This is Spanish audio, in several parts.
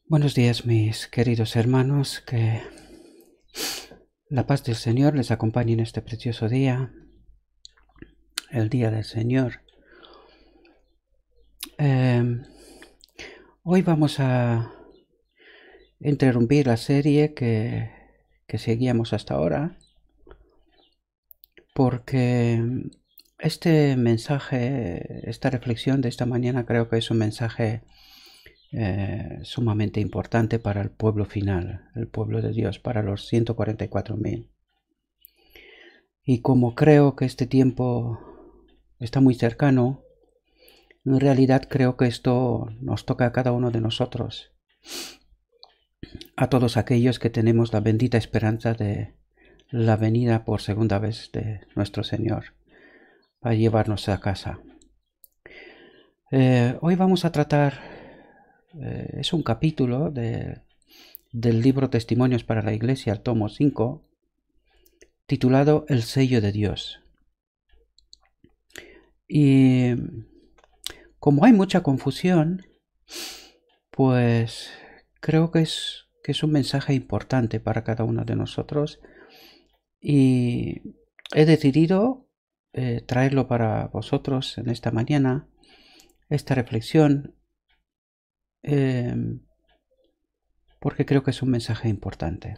Buenos días, mis queridos hermanos, que la paz del Señor les acompañe en este precioso día, el día del Señor. Hoy vamos a interrumpir la serie que seguíamos hasta ahora, porque este mensaje, esta reflexión de esta mañana creo que es un mensaje sumamente importante para el pueblo final, el pueblo de Dios, para los 144.000. Y como creo que este tiempo está muy cercano, en realidad creo que esto nos toca a cada uno de nosotros, a todos aquellos que tenemos la bendita esperanza de la venida por segunda vez de nuestro Señor, a llevarnos a casa. Hoy vamos a tratar, es un capítulo del libro Testimonios para la Iglesia, el tomo 5, titulado El sello de Dios. Y como hay mucha confusión, pues creo que es un mensaje importante para cada uno de nosotros y he decidido traerlo para vosotros en esta mañana, esta reflexión, porque creo que es un mensaje importante.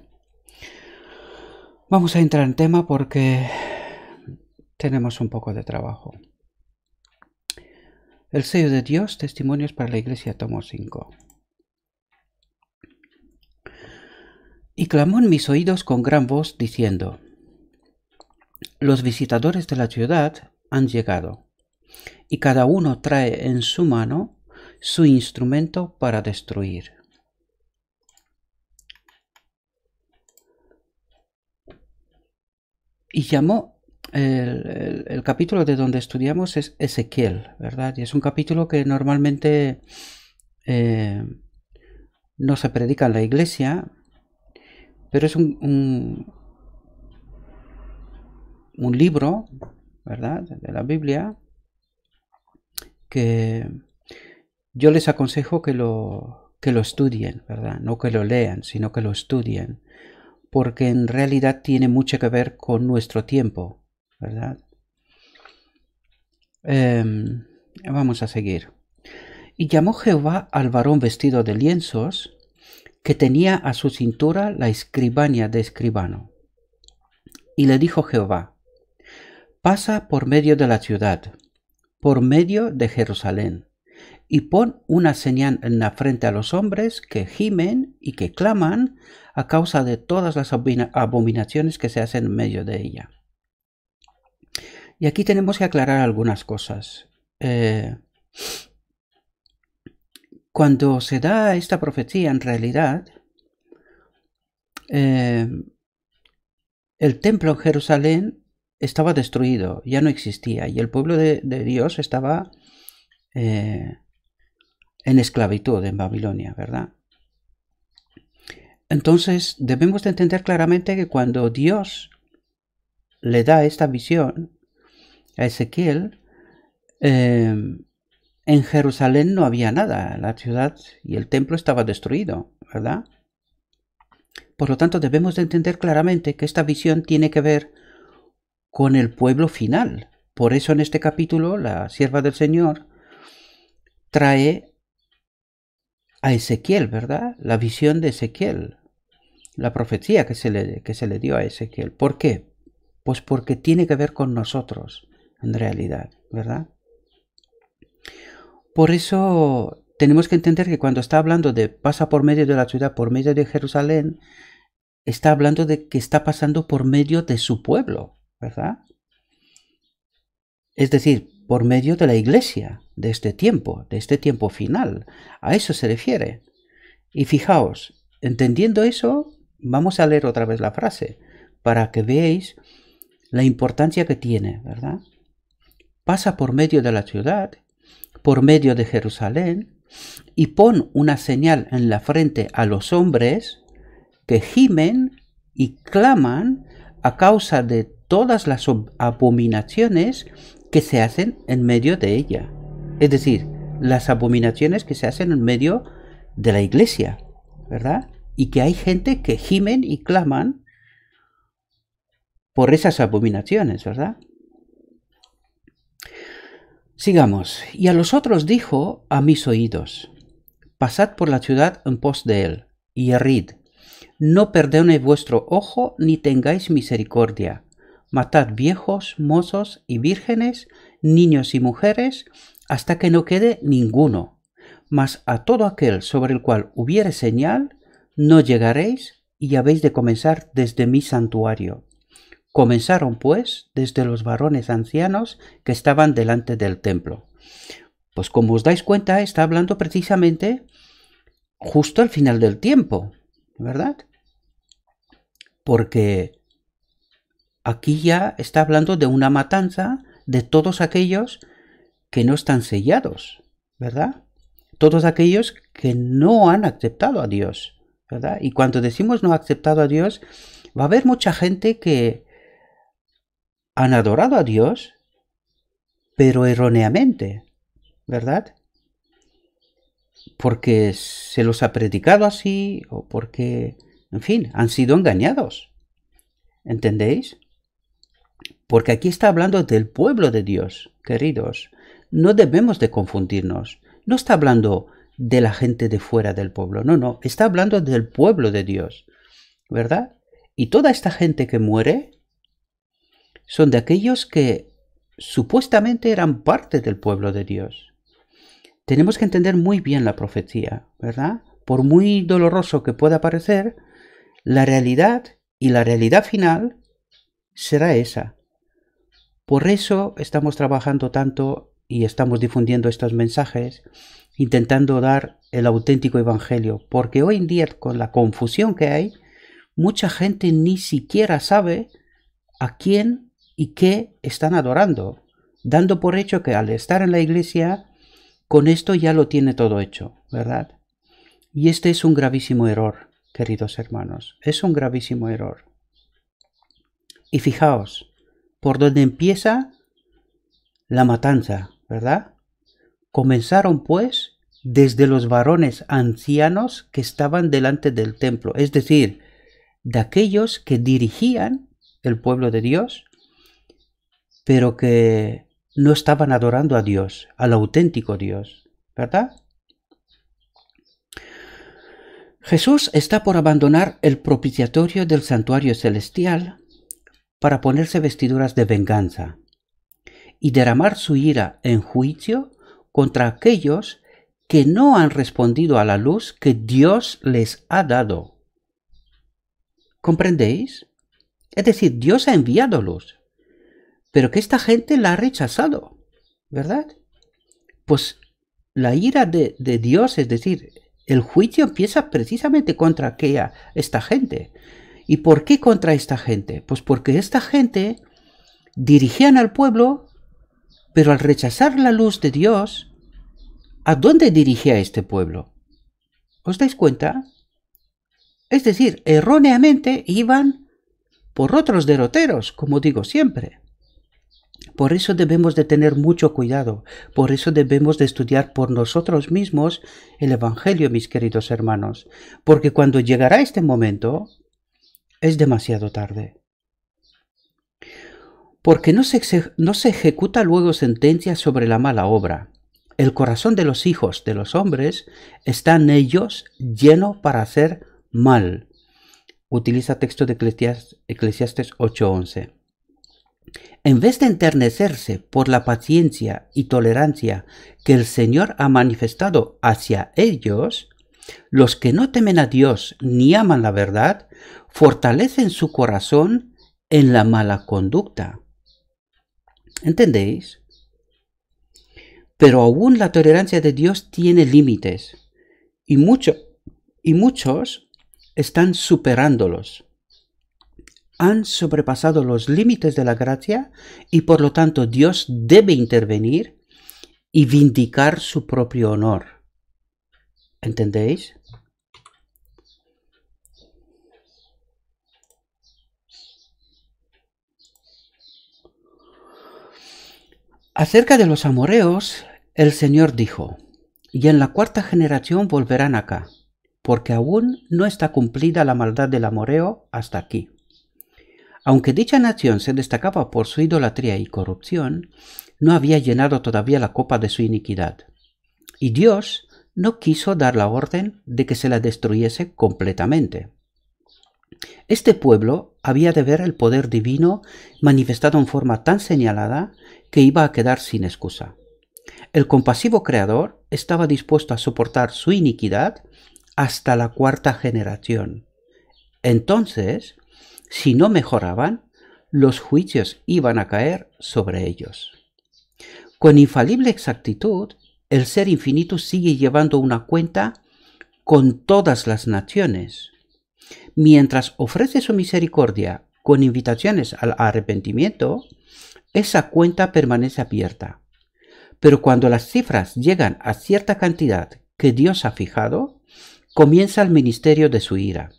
Vamos a entrar en tema porque tenemos un poco de trabajo. El sello de Dios, Testimonios para la Iglesia, tomo 5. Y clamó en mis oídos con gran voz, diciendo: los visitadores de la ciudad han llegado, y cada uno trae en su mano su instrumento para destruir. Y llamó, el capítulo de donde estudiamos es Ezequiel, ¿verdad? Y es un capítulo que normalmente no se predica en la iglesia, pero es un libro, ¿verdad?, de la Biblia, que yo les aconsejo que lo estudien, ¿verdad? No que lo lean, sino que lo estudien, porque en realidad tiene mucho que ver con nuestro tiempo, ¿verdad? Vamos a seguir. Y llamó Jehová al varón vestido de lienzos, que tenía a su cintura la escribania de escribano. Y le dijo Jehová: pasa por medio de la ciudad, por medio de Jerusalén, y pon una señal en la frente a los hombres que gimen y que claman a causa de todas las abominaciones que se hacen en medio de ella. Y aquí tenemos que aclarar algunas cosas. Cuando se da esta profecía, en realidad, el templo en Jerusalén estaba destruido, ya no existía, y el pueblo de Dios estaba en esclavitud en Babilonia, ¿verdad? Entonces debemos de entender claramente que cuando Dios le da esta visión a Ezequiel, en Jerusalén no había nada, la ciudad y el templo estaba destruido, ¿verdad? Por lo tanto, debemos de entender claramente que esta visión tiene que ver con el pueblo final. Por eso en este capítulo la sierva del Señor trae a Ezequiel, ¿verdad? La visión de Ezequiel, la profecía que se le dio a Ezequiel. ¿Por qué? Pues porque tiene que ver con nosotros, en realidad, ¿verdad? Por eso tenemos que entender que cuando está hablando de pasa por medio de la ciudad, por medio de Jerusalén, está hablando de que está pasando por medio de su pueblo, ¿verdad? Es decir, por medio de la iglesia, de este tiempo final. A eso se refiere. Y fijaos, entendiendo eso, vamos a leer otra vez la frase, para que veáis la importancia que tiene, ¿verdad? Pasa por medio de la ciudad, por medio de Jerusalén, y pon una señal en la frente a los hombres que gimen y claman a causa de todas las abominaciones que se hacen en medio de ella. Es decir, las abominaciones que se hacen en medio de la iglesia, ¿verdad? Y que hay gente que gimen y claman por esas abominaciones, ¿verdad? Sigamos. Y a los otros dijo a mis oídos: pasad por la ciudad en pos de él, y herid. No perdonéis vuestro ojo, ni tengáis misericordia. Matad viejos, mozos y vírgenes, niños y mujeres, hasta que no quede ninguno. Mas a todo aquel sobre el cual hubiere señal, no llegaréis, y habéis de comenzar desde mi santuario. Comenzaron, pues, desde los varones ancianos que estaban delante del templo. Pues como os dais cuenta, está hablando precisamente justo al final del tiempo, ¿verdad? Porque aquí ya está hablando de una matanza de todos aquellos que no están sellados, ¿verdad? Todos aquellos que no han aceptado a Dios, ¿verdad? Y cuando decimos no ha aceptado a Dios, va a haber mucha gente que han adorado a Dios, pero erróneamente, ¿verdad? Porque se los ha predicado así o porque, en fin, han sido engañados. ¿Entendéis? Porque aquí está hablando del pueblo de Dios, queridos. No debemos de confundirnos. No está hablando de la gente de fuera del pueblo. No, no. Está hablando del pueblo de Dios, ¿verdad? Y toda esta gente que muere son de aquellos que supuestamente eran parte del pueblo de Dios. Tenemos que entender muy bien la profecía, ¿verdad? Por muy doloroso que pueda parecer, la realidad y la realidad final será esa. Por eso estamos trabajando tanto y estamos difundiendo estos mensajes, intentando dar el auténtico evangelio, porque hoy en día, con la confusión que hay, mucha gente ni siquiera sabe a quién y qué están adorando, dando por hecho que al estar en la iglesia, con esto ya lo tiene todo hecho, ¿verdad? Y este es un gravísimo error, queridos hermanos, es un gravísimo error. Y fijaos, por donde empieza la matanza, ¿verdad? Comenzaron pues desde los varones ancianos que estaban delante del templo, es decir, de aquellos que dirigían el pueblo de Dios, pero que no estaban adorando a Dios, al auténtico Dios, ¿verdad? Jesús está por abandonar el propiciatorio del santuario celestial para ponerse vestiduras de venganza y derramar su ira en juicio contra aquellos que no han respondido a la luz que Dios les ha dado. ¿Comprendéis? Es decir, Dios ha enviado luz, pero que esta gente la ha rechazado, ¿verdad? Pues la ira de Dios, es decir, el juicio empieza precisamente contra esta gente. ¿Y por qué contra esta gente? Pues porque esta gente dirigían al pueblo, pero al rechazar la luz de Dios, ¿a dónde dirigía este pueblo? ¿Os dais cuenta? Es decir, erróneamente iban por otros derroteros, como digo siempre. Por eso debemos de tener mucho cuidado, por eso debemos de estudiar por nosotros mismos el Evangelio, mis queridos hermanos, porque cuando llegará este momento, es demasiado tarde. Porque no se ejecuta luego sentencia sobre la mala obra. El corazón de los hijos de los hombres está en ellos lleno para hacer mal. Utiliza texto de Eclesiastes 8:11. En vez de enternecerse por la paciencia y tolerancia que el Señor ha manifestado hacia ellos, los que no temen a Dios ni aman la verdad, fortalecen su corazón en la mala conducta. ¿Entendéis? Pero aún la tolerancia de Dios tiene límites y muchos están superándolos. Han sobrepasado los límites de la gracia y por lo tanto Dios debe intervenir y vindicar su propio honor. ¿Entendéis? Acerca de los amoreos, el Señor dijo: y en la cuarta generación volverán acá, porque aún no está cumplida la maldad del amorreo hasta aquí. Aunque dicha nación se destacaba por su idolatría y corrupción, no había llenado todavía la copa de su iniquidad. Y Dios no quiso dar la orden de que se la destruyese completamente. Este pueblo había de ver el poder divino manifestado en forma tan señalada que iba a quedar sin excusa. El compasivo Creador estaba dispuesto a soportar su iniquidad hasta la cuarta generación. Entonces, si no mejoraban, los juicios iban a caer sobre ellos. Con infalible exactitud, el Ser Infinito sigue llevando una cuenta con todas las naciones. Mientras ofrece su misericordia con invitaciones al arrepentimiento, esa cuenta permanece abierta. Pero cuando las cifras llegan a cierta cantidad que Dios ha fijado, comienza el ministerio de su ira.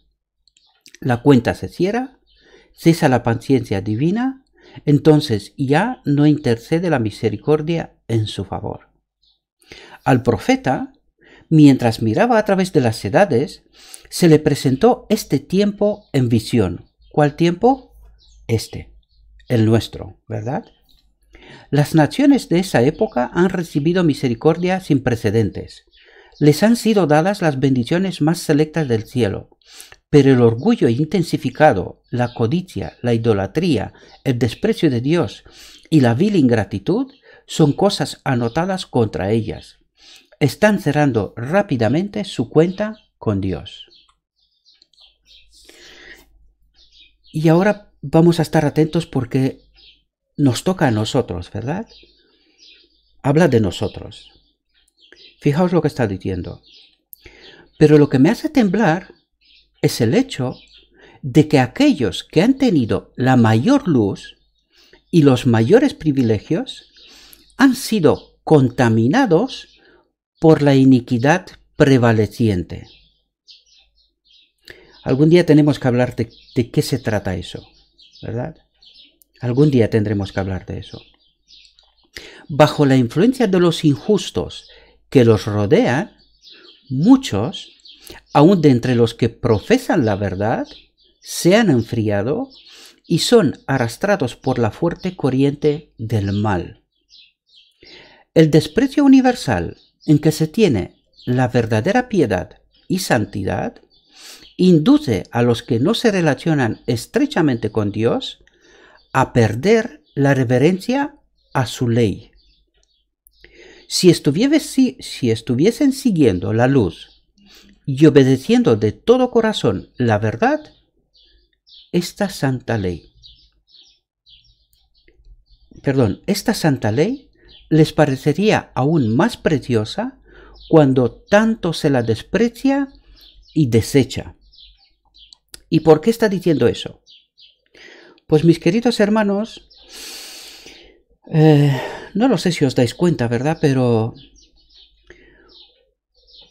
La cuenta se cierra, cesa la paciencia divina, entonces ya no intercede la misericordia en su favor. Al profeta, mientras miraba a través de las edades, se le presentó este tiempo en visión. ¿Cuál tiempo? El nuestro, ¿verdad? Las naciones de esa época han recibido misericordia sin precedentes. Les han sido dadas las bendiciones más selectas del cielo, pero el orgullo intensificado, la codicia, la idolatría, el desprecio de Dios y la vil ingratitud son cosas anotadas contra ellas. Están cerrando rápidamente su cuenta con Dios. Y ahora vamos a estar atentos porque nos toca a nosotros, ¿verdad? Habla de nosotros. Fijaos lo que está diciendo. Pero lo que me hace temblar es el hecho de que aquellos que han tenido la mayor luz y los mayores privilegios han sido contaminados por la iniquidad prevaleciente. Algún día tenemos que hablar de qué se trata eso, ¿verdad? Algún día tendremos que hablar de eso. Bajo la influencia de los injustos que los rodean, muchos, aun de entre los que profesan la verdad, se han enfriado y son arrastrados por la fuerte corriente del mal. El desprecio universal en que se tiene la verdadera piedad y santidad induce a los que no se relacionan estrechamente con Dios a perder la reverencia a su ley. Si estuviesen siguiendo la luz y obedeciendo de todo corazón la verdad, esta santa ley les parecería aún más preciosa cuando tanto se la desprecia y desecha. ¿Y por qué está diciendo eso? Pues mis queridos hermanos, no lo sé si os dais cuenta, ¿verdad? Pero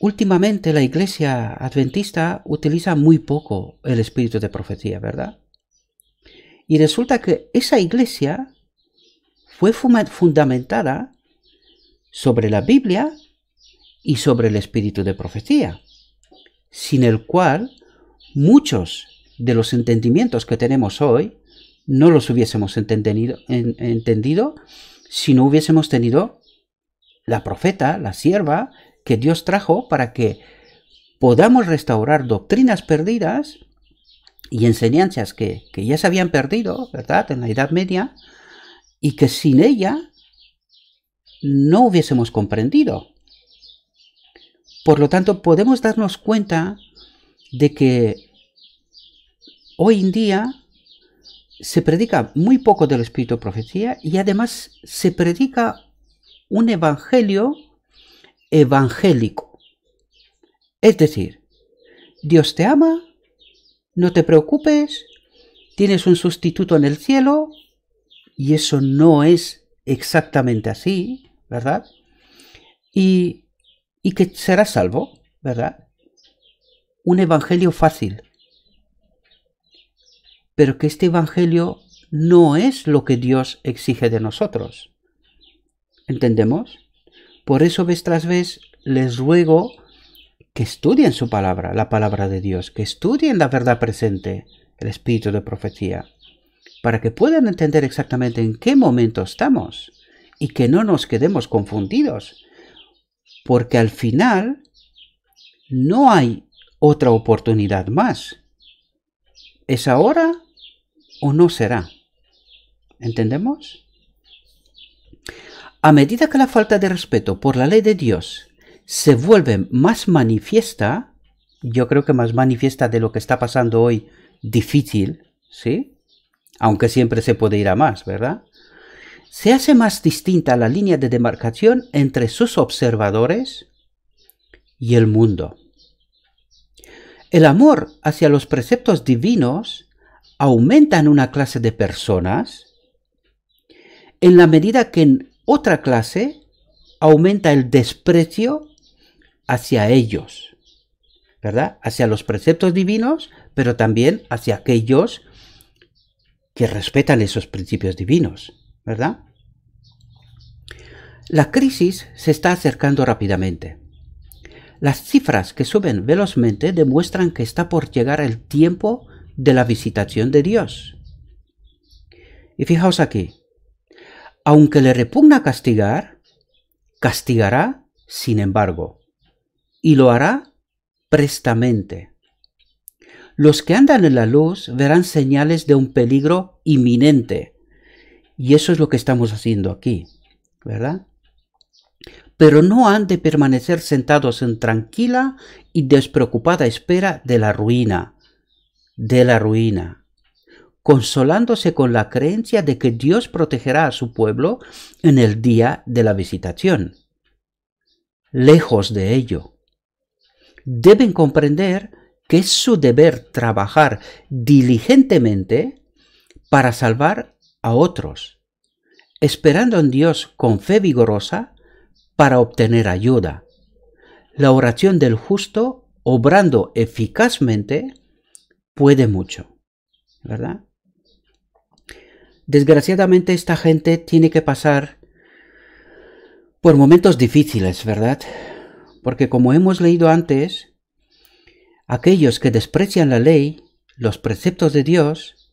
últimamente la Iglesia Adventista utiliza muy poco el espíritu de profecía, ¿verdad? Y resulta que esa iglesia fue fundamentada sobre la Biblia y sobre el espíritu de profecía, sin el cual muchos de los entendimientos que tenemos hoy no los hubiésemos entendido si no hubiésemos tenido la profeta, la sierva que Dios trajo para que podamos restaurar doctrinas perdidas y enseñanzas que ya se habían perdido, ¿verdad?, en la Edad Media, y que sin ella no hubiésemos comprendido. Por lo tanto, podemos darnos cuenta de que hoy en día se predica muy poco del espíritu de profecía y además se predica un evangelio evangélico. Es decir, Dios te ama, no te preocupes, tienes un sustituto en el cielo, y eso no es exactamente así, ¿verdad? Y que serás salvo, ¿verdad? Un evangelio fácil. Pero que este evangelio no es lo que Dios exige de nosotros. ¿Entendemos? Por eso vez tras vez les ruego que estudien su palabra, la palabra de Dios, que estudien la verdad presente, el espíritu de profecía, para que puedan entender exactamente en qué momento estamos y que no nos quedemos confundidos, porque al final no hay otra oportunidad más. ¿Es ahora o no será? ¿Entendemos? A medida que la falta de respeto por la ley de Dios se vuelve más manifiesta, yo creo que más manifiesta de lo que está pasando hoy, difícil, ¿sí? Aunque siempre se puede ir a más, ¿verdad? Se hace más distinta la línea de demarcación entre sus observadores y el mundo. El amor hacia los preceptos divinos aumenta en una clase de personas en la medida que en otra clase aumenta el desprecio hacia ellos, ¿verdad? Hacia los preceptos divinos, pero también hacia aquellos que respetan esos principios divinos, ¿verdad? La crisis se está acercando rápidamente. Las cifras que suben velozmente demuestran que está por llegar el tiempo de la visitación de Dios. Y fijaos aquí, aunque le repugna castigar, castigará sin embargo, y lo hará prestamente. Los que andan en la luz verán señales de un peligro inminente, y eso es lo que estamos haciendo aquí, ¿verdad? Pero no han de permanecer sentados en tranquila y despreocupada espera de la ruina, consolándose con la creencia de que Dios protegerá a su pueblo en el día de la visitación. Lejos de ello, deben comprender que es su deber trabajar diligentemente para salvar a otros, esperando en Dios con fe vigorosa para obtener ayuda. La oración del justo, obrando eficazmente, puede mucho, ¿verdad? Desgraciadamente esta gente tiene que pasar por momentos difíciles, ¿verdad? Porque como hemos leído antes, aquellos que desprecian la ley, los preceptos de Dios,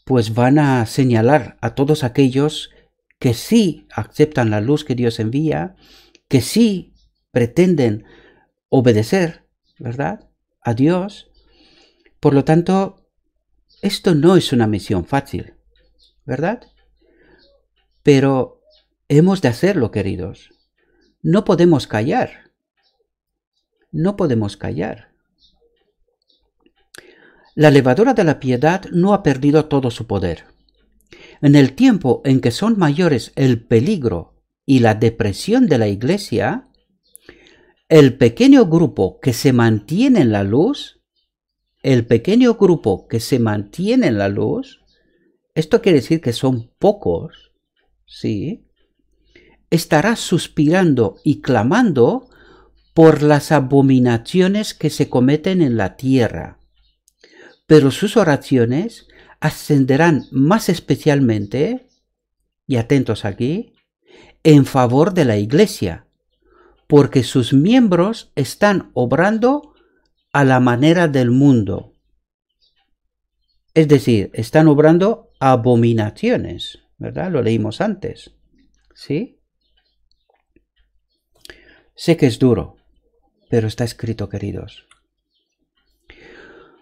pues van a señalar a todos aquellos que sí aceptan la luz que Dios envía, que sí pretenden obedecer, ¿verdad?, a Dios. Por lo tanto, esto no es una misión fácil, ¿verdad? Pero hemos de hacerlo, queridos. No podemos callar. No podemos callar. La levadura de la piedad no ha perdido todo su poder. En el tiempo en que son mayores el peligro y la depresión de la Iglesia, el pequeño grupo que se mantiene en la luz, esto quiere decir que son pocos, ¿sí?, estará suspirando y clamando por las abominaciones que se cometen en la tierra, pero sus oraciones ascenderán más especialmente, y atentos aquí, en favor de la Iglesia, porque sus miembros están obrando a la manera del mundo. Es decir, están obrando abominaciones, ¿verdad? Lo leímos antes, ¿sí? Sé que es duro, pero está escrito, queridos.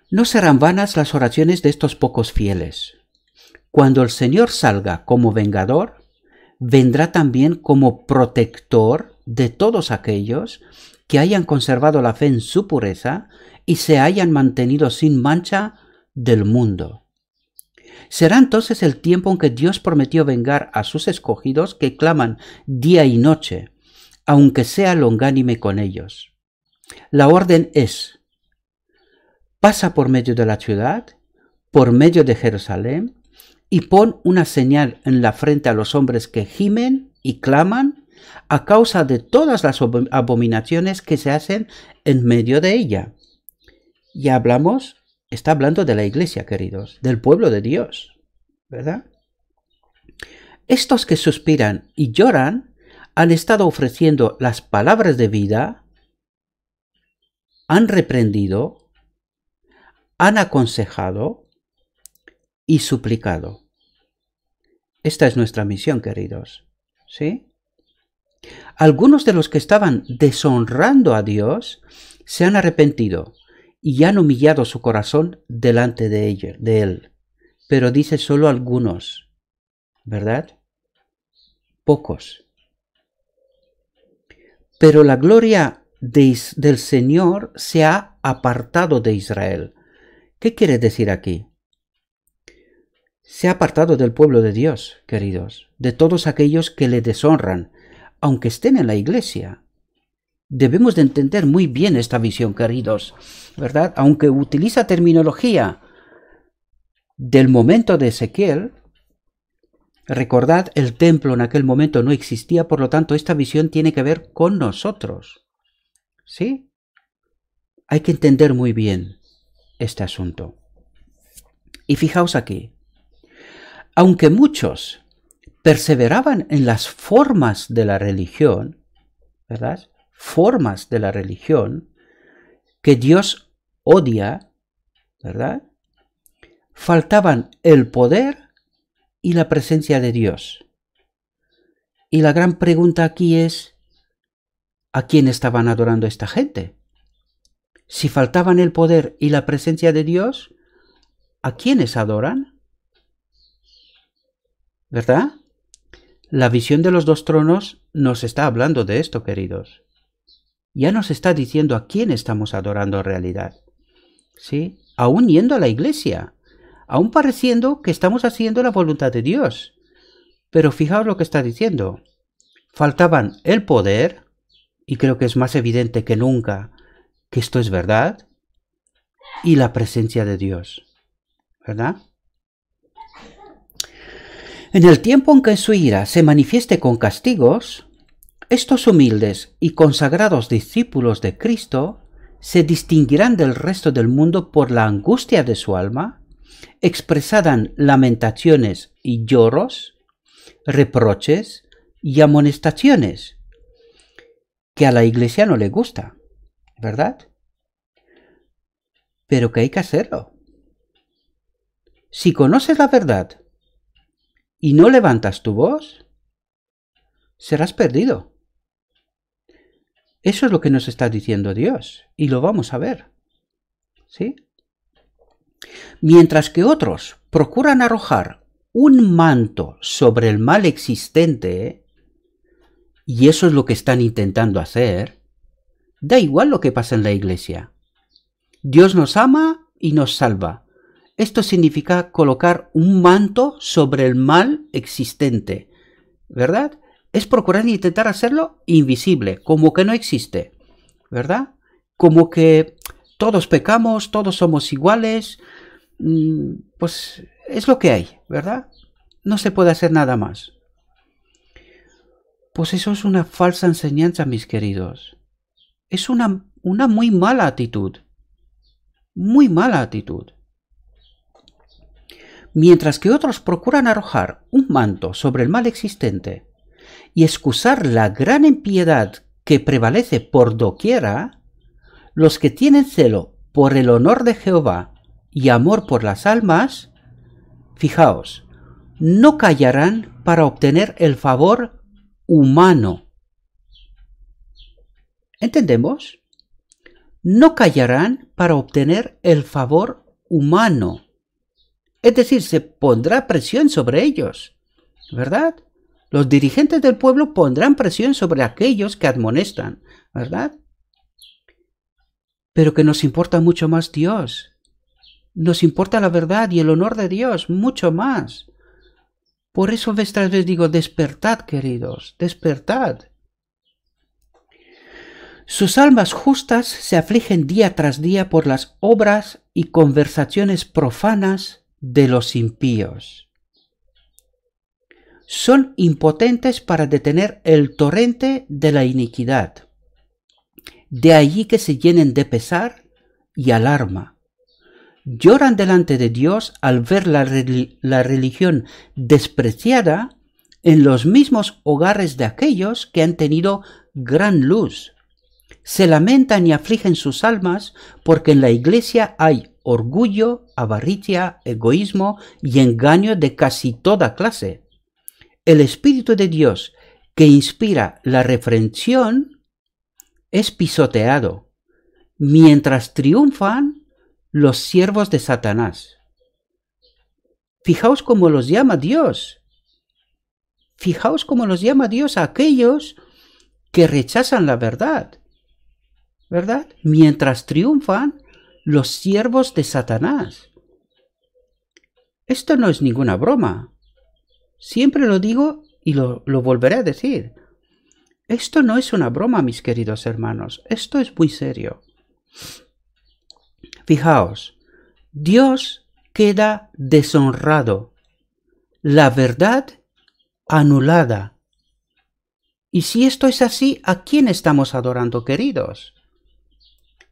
No serán vanas las oraciones de estos pocos fieles. Cuando el Señor salga como vengador, vendrá también como protector de todos aquellos que hayan conservado la fe en su pureza y se hayan mantenido sin mancha del mundo. Será entonces el tiempo en que Dios prometió vengar a sus escogidos que claman día y noche, aunque sea longánime con ellos. La orden es: pasa por medio de la ciudad, por medio de Jerusalén, y pon una señal en la frente a los hombres que gimen y claman a causa de todas las abominaciones que se hacen en medio de ella. Ya está hablando de la Iglesia, queridos, del pueblo de Dios, ¿verdad? Estos que suspiran y lloran han estado ofreciendo las palabras de vida, han reprendido, han aconsejado y suplicado. Esta es nuestra misión, queridos. ¿Sí? Algunos de los que estaban deshonrando a Dios se han arrepentido y han humillado su corazón delante de Él. Pero dice solo algunos, ¿verdad? Pocos. Pero la gloria del Señor se ha apartado de Israel. ¿Qué quiere decir aquí? Se ha apartado del pueblo de Dios, queridos, de todos aquellos que le deshonran, aunque estén en la iglesia. Debemos de entender muy bien esta visión, queridos, ¿verdad? Aunque utiliza terminología del momento de Ezequiel, recordad, el templo en aquel momento no existía, por lo tanto, esta visión tiene que ver con nosotros. ¿Sí? Hay que entender muy bien este asunto. Y fijaos aquí, aunque muchos perseveraban en las formas de la religión, ¿verdad? Formas de la religión que Dios odia, ¿verdad? Faltaban el poder y la presencia de Dios. Y la gran pregunta aquí es, ¿a quién estaban adorando esta gente? Si faltaban el poder y la presencia de Dios, ¿a quiénes adoran? ¿Verdad? La visión de los dos tronos nos está hablando de esto, queridos. Ya nos está diciendo a quién estamos adorando en realidad. ¿Sí? Aún yendo a la iglesia, aún pareciendo que estamos haciendo la voluntad de Dios. Pero fijaos lo que está diciendo. Faltaban el poder, y creo que es más evidente que nunca que esto es verdad, y la presencia de Dios. ¿Verdad? En el tiempo en que su ira se manifieste con castigos, estos humildes y consagrados discípulos de Cristo se distinguirán del resto del mundo por la angustia de su alma, expresada en lamentaciones y lloros, reproches y amonestaciones, que a la iglesia no le gusta, ¿verdad? Pero que hay que hacerlo. Si conoces la verdad y no levantas tu voz, serás perdido. Eso es lo que nos está diciendo Dios, y lo vamos a ver. ¿Sí? Mientras que otros procuran arrojar un manto sobre el mal existente, y eso es lo que están intentando hacer, da igual lo que pasa en la iglesia. Dios nos ama y nos salva. Esto significa colocar un manto sobre el mal existente, ¿verdad? Es procurar intentar hacerlo invisible, como que no existe, ¿verdad? Como que todos pecamos, todos somos iguales, pues es lo que hay, ¿verdad? No se puede hacer nada más. Pues eso es una falsa enseñanza, mis queridos. Es una muy mala actitud. Muy mala actitud. Mientras que otros procuran arrojar un manto sobre el mal existente y excusar la gran impiedad que prevalece por doquiera, los que tienen celo por el honor de Jehová y amor por las almas, fijaos, no callarán para obtener el favor humano. ¿Entendemos? No callarán para obtener el favor humano. Es decir, se pondrá presión sobre ellos, ¿verdad? Los dirigentes del pueblo pondrán presión sobre aquellos que admonestan, ¿verdad? Pero que nos importa mucho más Dios. Nos importa la verdad y el honor de Dios, mucho más. Por eso vez tras vez digo, despertad, queridos, despertad. Sus almas justas se afligen día tras día por las obras y conversaciones profanas de los impíos. Son impotentes para detener el torrente de la iniquidad. De allí que se llenen de pesar y alarma. Lloran delante de Dios al ver la religión despreciada en los mismos hogares de aquellos que han tenido gran luz. Se lamentan y afligen sus almas porque en la Iglesia hay orgullo, avaricia, egoísmo y engaño de casi toda clase. El Espíritu de Dios que inspira la reprensión es pisoteado, mientras triunfan los siervos de Satanás. Fijaos cómo los llama Dios. Fijaos cómo los llama Dios a aquellos que rechazan la verdad, ¿verdad? Mientras triunfan los siervos de Satanás. Esto no es ninguna broma. Siempre lo digo y lo volveré a decir. Esto no es una broma, mis queridos hermanos. Esto es muy serio. Fijaos, Dios queda deshonrado, la verdad anulada. Y si esto es así, ¿a quién estamos adorando, queridos?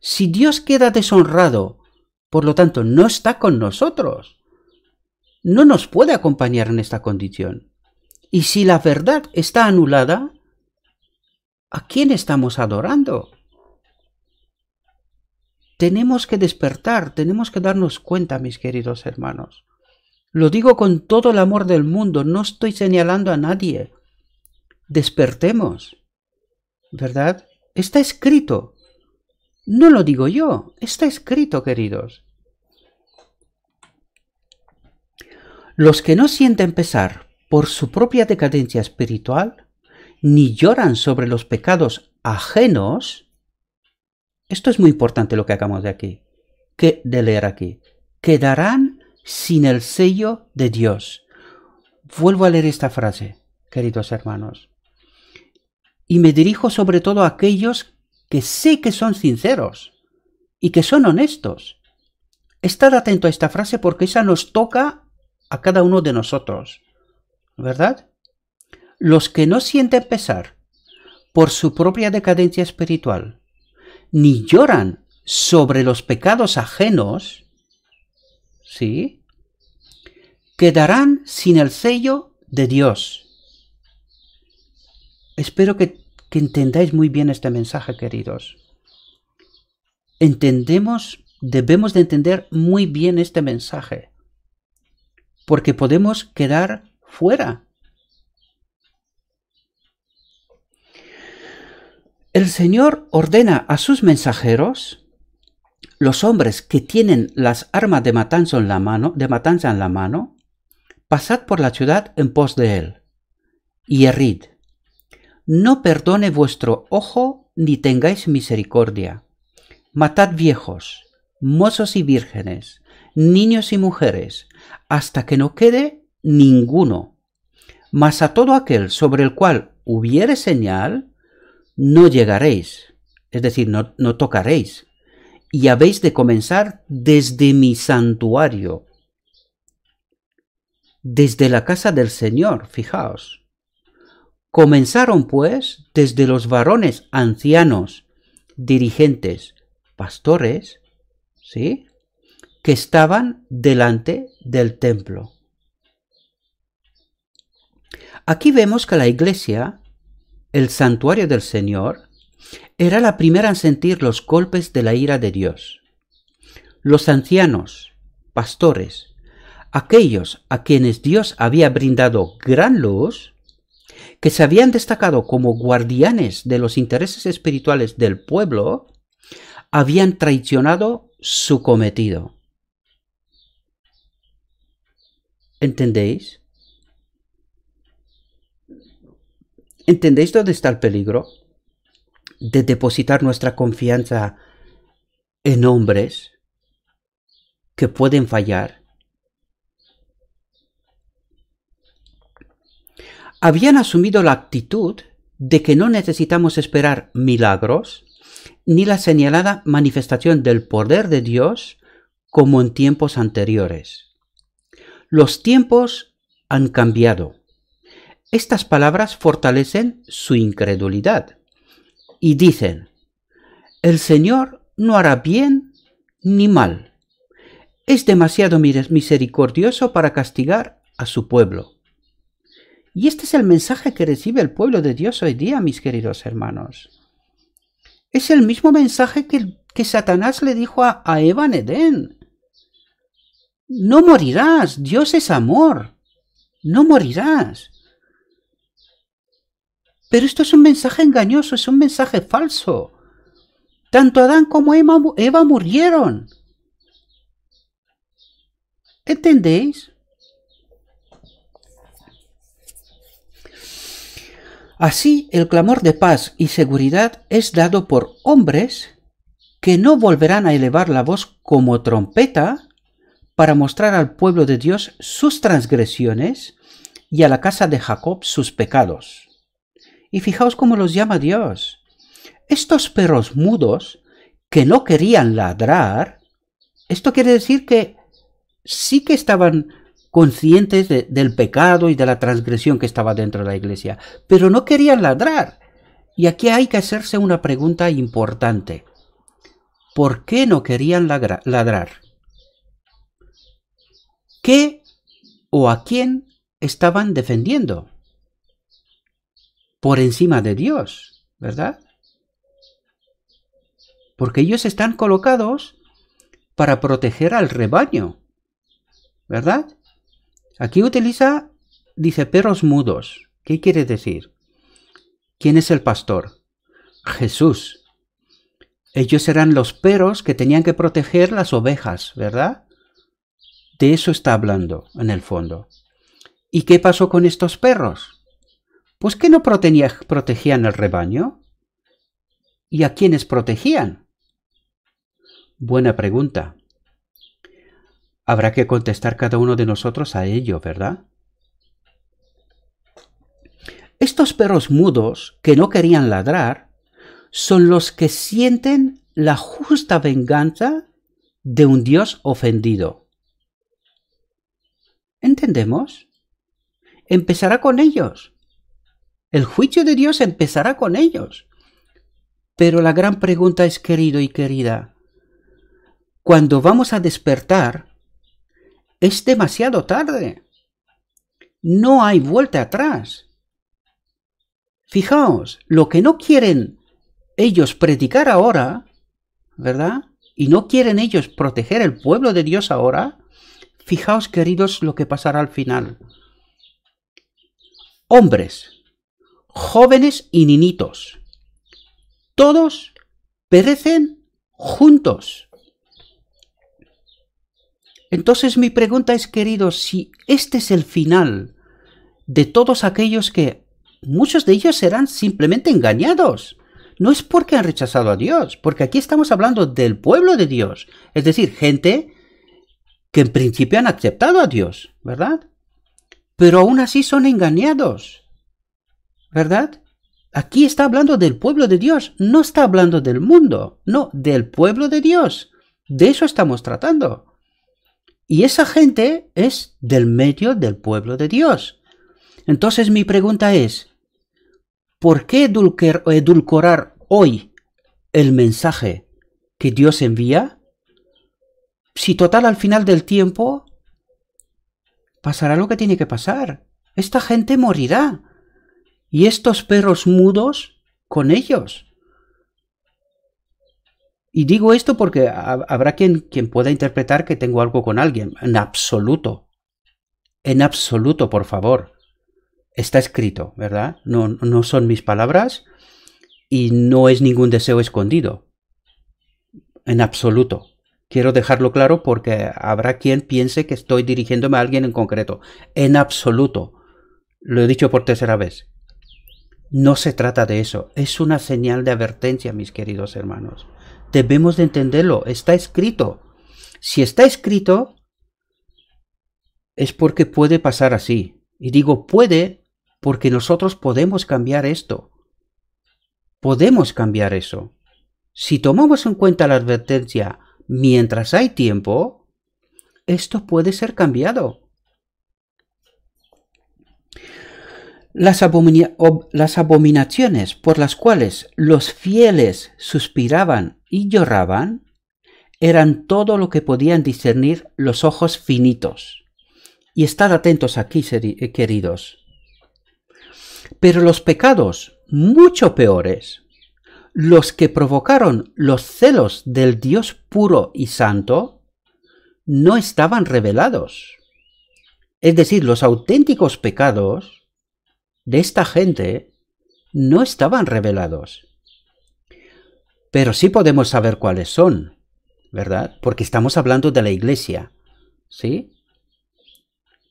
Si Dios queda deshonrado, por lo tanto, no está con nosotros, no nos puede acompañar en esta condición. Y si la verdad está anulada, ¿a quién estamos adorando? Tenemos que despertar, tenemos que darnos cuenta, mis queridos hermanos. Lo digo con todo el amor del mundo, no estoy señalando a nadie. Despertemos, ¿verdad? Está escrito. No lo digo yo, está escrito, queridos. Los que no sienten pesar por su propia decadencia espiritual, ni lloran sobre los pecados ajenos, esto es muy importante lo que acabamos de leer aquí, quedarán sin el sello de Dios. Vuelvo a leer esta frase, queridos hermanos. Y me dirijo sobre todo a aquellos que sé que son sinceros y que son honestos. Estad atento a esta frase porque esa nos toca a cada uno de nosotros, ¿verdad? Los que no sienten pesar por su propia decadencia espiritual, ni lloran sobre los pecados ajenos, ¿sí? Quedarán sin el sello de Dios. Espero que entendáis muy bien este mensaje, queridos. Debemos de entender muy bien este mensaje, porque podemos quedar fuera. El Señor ordena a sus mensajeros, los hombres que tienen las armas de matanza en la mano, pasad por la ciudad en pos de él, y herid. No perdone vuestro ojo ni tengáis misericordia. Matad viejos, mozos y vírgenes, niños y mujeres, hasta que no quede ninguno. Mas a todo aquel sobre el cual hubiere señal, no llegaréis, es decir, no tocaréis, y habéis de comenzar desde mi santuario, desde la casa del Señor, fijaos. Comenzaron pues desde los varones ancianos, dirigentes, pastores, ¿sí?, que estaban delante del templo. Aquí vemos que la iglesia, el santuario del Señor, era la primera en sentir los golpes de la ira de Dios. Los ancianos, pastores, aquellos a quienes Dios había brindado gran luz, que se habían destacado como guardianes de los intereses espirituales del pueblo, habían traicionado su cometido. ¿Entendéis? ¿Entendéis dónde está el peligro de depositar nuestra confianza en hombres que pueden fallar? Habían asumido la actitud de que no necesitamos esperar milagros ni la señalada manifestación del poder de Dios como en tiempos anteriores. Los tiempos han cambiado. Estas palabras fortalecen su incredulidad y dicen: el Señor no hará bien ni mal. Es demasiado misericordioso para castigar a su pueblo. Y este es el mensaje que recibe el pueblo de Dios hoy día, mis queridos hermanos. Es el mismo mensaje que Satanás le dijo a Eva en Edén. No morirás, Dios es amor. No morirás. Pero esto es un mensaje engañoso, es un mensaje falso. Tanto Adán como Eva murieron. ¿Entendéis? Así, el clamor de paz y seguridad es dado por hombres que no volverán a elevar la voz como trompeta para mostrar al pueblo de Dios sus transgresiones y a la casa de Jacob sus pecados. Y fijaos cómo los llama Dios. Estos perros mudos que no querían ladrar, esto quiere decir que sí que estaban conscientes del pecado y de la transgresión que estaba dentro de la iglesia, pero no querían ladrar. Y aquí hay que hacerse una pregunta importante. ¿Por qué no querían ladrar? ¿Qué o a quién estaban defendiendo? Por encima de Dios, ¿verdad? Porque ellos están colocados para proteger al rebaño, ¿verdad? Aquí dice perros mudos. ¿Qué quiere decir? ¿Quién es el pastor? Jesús. Ellos eran los perros que tenían que proteger las ovejas, ¿verdad? De eso está hablando en el fondo. ¿Y qué pasó con estos perros? Pues que no protegían el rebaño. ¿Y a quiénes protegían? Buena pregunta. Habrá que contestar cada uno de nosotros a ello, ¿verdad? Estos perros mudos que no querían ladrar son los que sienten la justa venganza de un Dios ofendido. ¿Entendemos? Empezará con ellos. El juicio de Dios empezará con ellos. Pero la gran pregunta es, querido y querida, cuando vamos a despertar, es demasiado tarde. No hay vuelta atrás. Fijaos, lo que no quieren ellos predicar ahora, ¿verdad? Y no quieren ellos proteger el pueblo de Dios ahora. Fijaos, queridos, lo que pasará al final. Hombres, jóvenes y niñitos, todos perecen juntos. Entonces mi pregunta es, queridos, si este es el final de todos aquellos que muchos de ellos serán simplemente engañados. No es porque han rechazado a Dios, porque aquí estamos hablando del pueblo de Dios, es decir, gente que en principio han aceptado a Dios, ¿verdad? Pero aún así son engañados, ¿verdad? Aquí está hablando del pueblo de Dios, no está hablando del mundo, no, del pueblo de Dios. De eso estamos tratando. Y esa gente es del medio del pueblo de Dios. Entonces mi pregunta es, ¿por qué edulcorar hoy el mensaje que Dios envía? Si total al final del tiempo pasará lo que tiene que pasar. Esta gente morirá. Y estos perros mudos con ellos. Y digo esto porque habrá quien pueda interpretar que tengo algo con alguien. En absoluto. En absoluto, por favor. Está escrito, ¿verdad? No son mis palabras y no es ningún deseo escondido. En absoluto. Quiero dejarlo claro porque habrá quien piense que estoy dirigiéndome a alguien en concreto. En absoluto. Lo he dicho por tercera vez. No se trata de eso. Es una señal de advertencia, mis queridos hermanos. Debemos de entenderlo. Está escrito. Si está escrito, es porque puede pasar así. Y digo puede porque nosotros podemos cambiar esto. Podemos cambiar eso. Si tomamos en cuenta la advertencia mientras hay tiempo, esto puede ser cambiado. Las abominaciones por las cuales los fieles suspiraban y lloraban eran todo lo que podían discernir los ojos finitos. Y estad atentos aquí, queridos. Pero los pecados mucho peores, los que provocaron los celos del Dios puro y santo no estaban revelados. Es decir, los auténticos pecados de esta gente no estaban revelados. Pero sí podemos saber cuáles son, ¿verdad? Porque estamos hablando de la iglesia, ¿sí?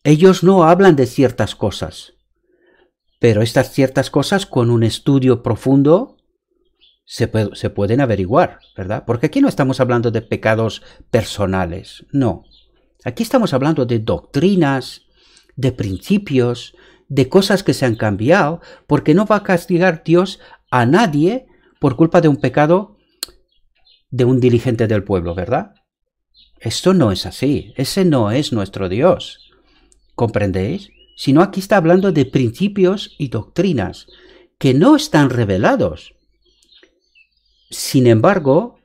Ellos no hablan de ciertas cosas, pero estas ciertas cosas con un estudio profundo se pueden averiguar, ¿verdad? Porque aquí no estamos hablando de pecados personales, no. Aquí estamos hablando de doctrinas, de principios, de cosas que se han cambiado, porque no va a castigar Dios a nadie por culpa de un pecado de un dirigente del pueblo, ¿verdad? Esto no es así, ese no es nuestro Dios, ¿comprendéis? Sino aquí está hablando de principios y doctrinas que no están revelados. Sin embargo,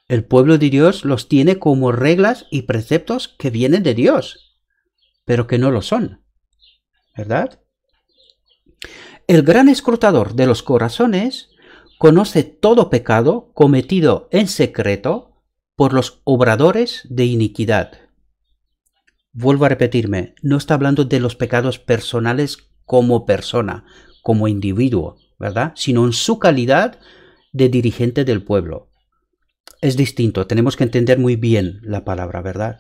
el pueblo de Dios los tiene como reglas y preceptos que vienen de Dios, pero que no lo son, ¿verdad? El gran escrutador de los corazones conoce todo pecado cometido en secreto por los obradores de iniquidad. Vuelvo a repetirme, no está hablando de los pecados personales como persona, como individuo, ¿verdad? Sino en su calidad de dirigente del pueblo. Es distinto, tenemos que entender muy bien la palabra, ¿verdad?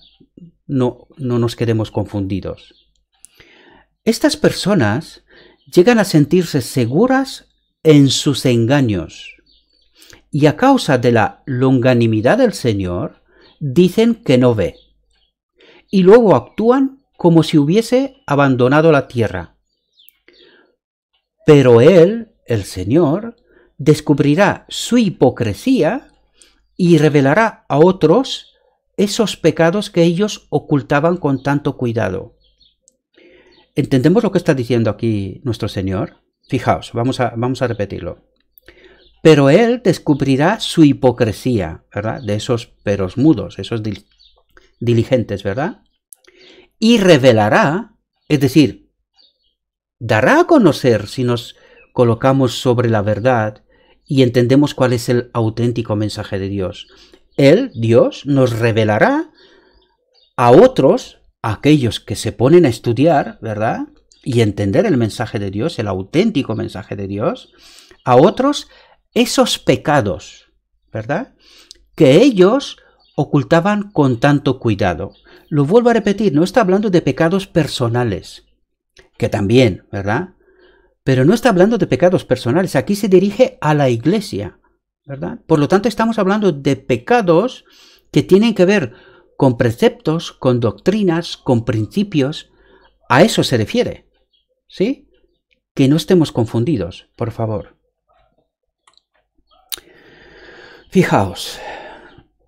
No nos quedemos confundidos. Estas personas llegan a sentirse seguras en sus engaños y a causa de la longanimidad del Señor dicen que no ve y luego actúan como si hubiese abandonado la tierra. Pero Él, el Señor, descubrirá su hipocresía y revelará a otros esos pecados que ellos ocultaban con tanto cuidado. ¿Entendemos lo que está diciendo aquí nuestro Señor? Fijaos, vamos a repetirlo. Pero Él descubrirá su hipocresía, ¿verdad? De esos peros mudos, esos diligentes, ¿verdad? Y revelará, es decir, dará a conocer si nos colocamos sobre la verdad y entendemos cuál es el auténtico mensaje de Dios. Él, Dios, nos revelará a otros, a aquellos que se ponen a estudiar, ¿verdad? Y entender el mensaje de Dios, el auténtico mensaje de Dios, a otros esos pecados, ¿verdad? Que ellos ocultaban con tanto cuidado. Lo vuelvo a repetir, no está hablando de pecados personales, que también, ¿verdad? Pero no está hablando de pecados personales, aquí se dirige a la iglesia, ¿verdad? Por lo tanto, estamos hablando de pecados que tienen que ver con preceptos, con doctrinas, con principios. A eso se refiere, ¿sí? Que no estemos confundidos, por favor. Fijaos,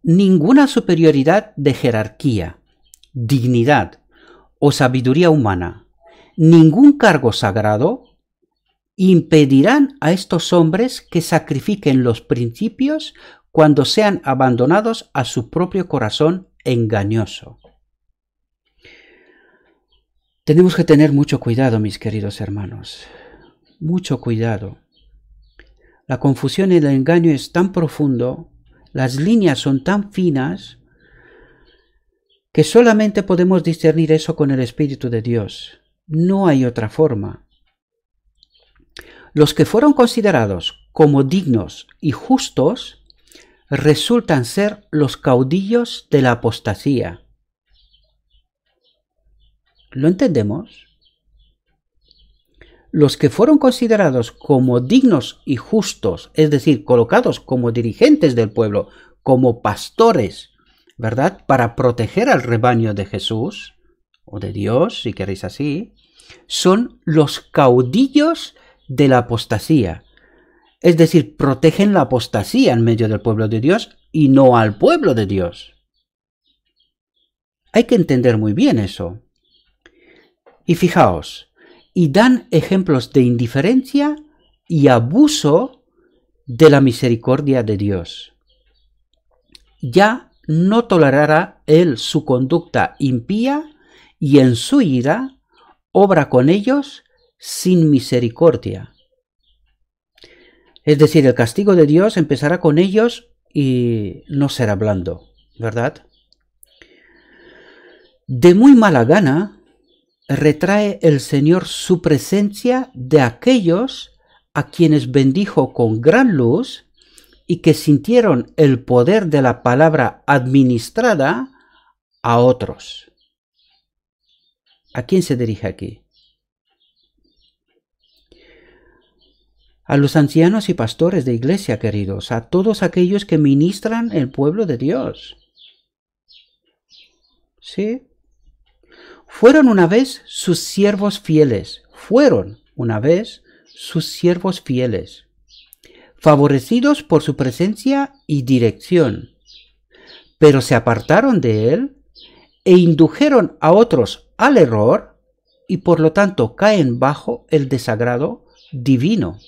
ninguna superioridad de jerarquía, dignidad o sabiduría humana, ningún cargo sagrado impedirán a estos hombres que sacrifiquen los principios cuando sean abandonados a su propio corazón engañoso. Tenemos que tener mucho cuidado, mis queridos hermanos, mucho cuidado. La confusión y el engaño es tan profundo, las líneas son tan finas, que solamente podemos discernir eso con el Espíritu de Dios. No hay otra forma. Los que fueron considerados como dignos y justos resultan ser los caudillos de la apostasía. ¿Lo entendemos? Los que fueron considerados como dignos y justos, es decir, colocados como dirigentes del pueblo, como pastores, ¿verdad? Para proteger al rebaño de Jesús, o de Dios, si queréis así, son los caudillos de la apostasía. Es decir, protegen la apostasía en medio del pueblo de Dios y no al pueblo de Dios. Hay que entender muy bien eso. Y fijaos, y dan ejemplos de indiferencia y abuso de la misericordia de Dios. Ya no tolerará él su conducta impía y en su ira obra con ellos sin misericordia. Es decir, el castigo de Dios empezará con ellos y no será blando, ¿verdad? De muy mala gana retrae el Señor su presencia de aquellos a quienes bendijo con gran luz y que sintieron el poder de la palabra administrada a otros. ¿A quién se dirige aquí? A los ancianos y pastores de iglesia, queridos, a todos aquellos que ministran el pueblo de Dios. ¿Sí? Fueron una vez sus siervos fieles, favorecidos por su presencia y dirección, pero se apartaron de él e indujeron a otros al error y por lo tanto caen bajo el desagrado divino.